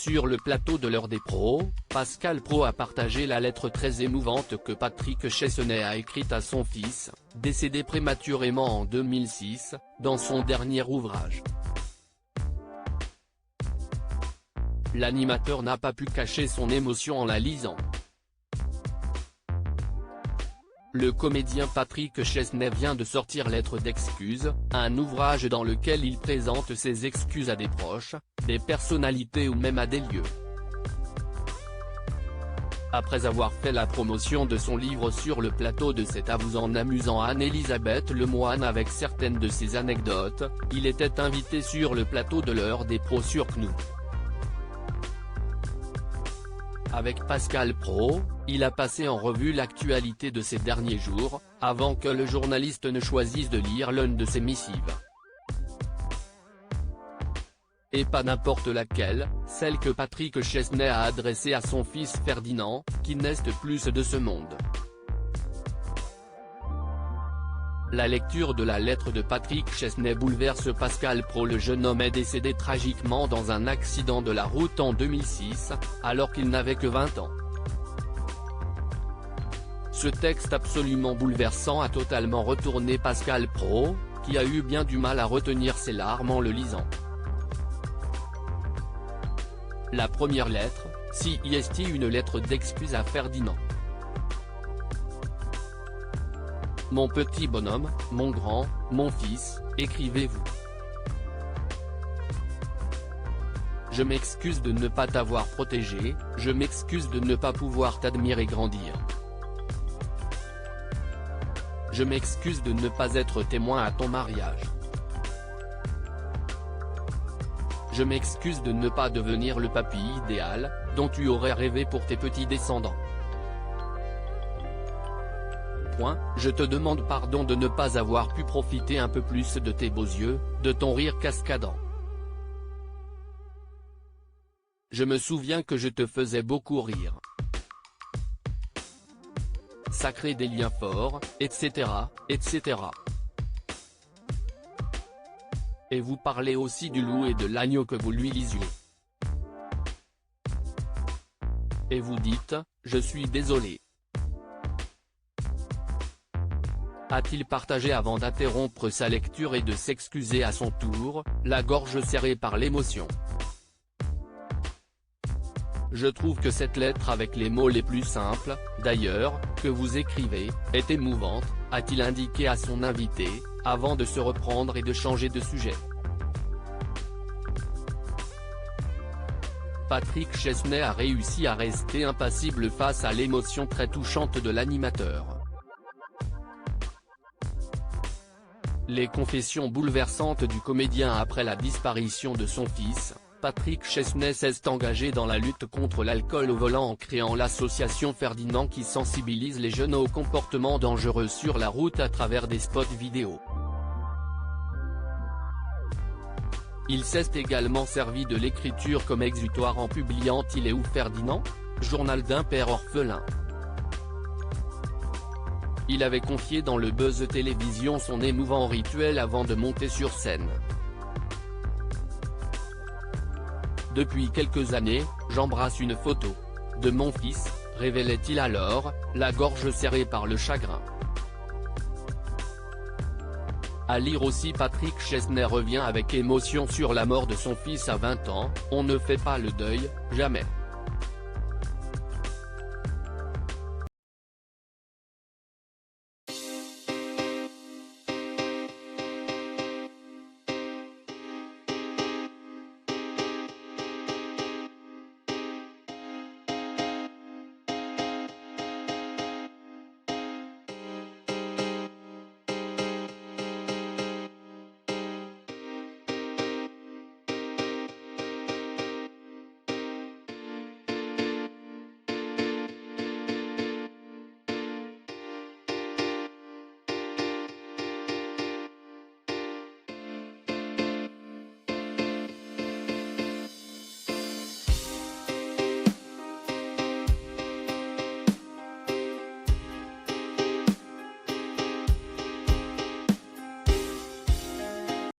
Sur le plateau de l'heure des pros, Pascal Praud a partagé la lettre très émouvante que Patrick Chesnais a écrite à son fils, décédé prématurément en 2006, dans son dernier ouvrage. L'animateur n'a pas pu cacher son émotion en la lisant. Le comédien Patrick Chesnais vient de sortir Lettre d'excuses, un ouvrage dans lequel il présente ses excuses à des proches, des personnalités ou même à des lieux. Après avoir fait la promotion de son livre sur le plateau de C'est à vous en amusant Anne-Elisabeth Lemoine avec certaines de ses anecdotes, il était invité sur le plateau de l'heure des pros sur CNOU. Avec Pascal Praud, il a passé en revue l'actualité de ces derniers jours, avant que le journaliste ne choisisse de lire l'une de ses missives. Et pas n'importe laquelle, celle que Patrick Chesnais a adressée à son fils Ferdinand, qui n'est plus de ce monde. La lecture de la lettre de Patrick Chesnais bouleverse Pascal Praud. Le jeune homme est décédé tragiquement dans un accident de la route en 2006, alors qu'il n'avait que 20 ans. Ce texte absolument bouleversant a totalement retourné Pascal Praud, qui a eu bien du mal à retenir ses larmes en le lisant. La première lettre, c'est une lettre d'excuse à Ferdinand. Mon petit bonhomme, mon grand, mon fils, écrivez-vous. Je m'excuse de ne pas t'avoir protégé, je m'excuse de ne pas pouvoir t'admirer grandir. Je m'excuse de ne pas être témoin à ton mariage. Je m'excuse de ne pas devenir le papy idéal, dont tu aurais rêvé pour tes petits descendants. Je te demande pardon de ne pas avoir pu profiter un peu plus de tes beaux yeux, de ton rire cascadant. Je me souviens que je te faisais beaucoup rire. Ça crée des liens forts, etc., etc. Et vous parlez aussi du loup et de l'agneau que vous lui lisiez. Et vous dites, je suis désolé. A-t-il partagé avant d'interrompre sa lecture et de s'excuser à son tour, la gorge serrée par l'émotion. Je trouve que cette lettre avec les mots les plus simples, d'ailleurs, que vous écrivez, est émouvante, a-t-il indiqué à son invité, avant de se reprendre et de changer de sujet. Patrick Chesnais a réussi à rester impassible face à l'émotion très touchante de l'animateur. Les confessions bouleversantes du comédien après la disparition de son fils, Patrick Chesnais s'est engagé dans la lutte contre l'alcool au volant en créant l'association Ferdinand qui sensibilise les jeunes aux comportements dangereux sur la route à travers des spots vidéo. Il s'est également servi de l'écriture comme exutoire en publiant Il est où Ferdinand ? Journal d'un père orphelin. Il avait confié dans le Buzz Télévision son émouvant rituel avant de monter sur scène. Depuis quelques années, j'embrasse une photo de mon fils, révélait-il alors, la gorge serrée par le chagrin. À lire aussi Patrick Chesnais revient avec émotion sur la mort de son fils à 20 ans, on ne fait pas le deuil, jamais.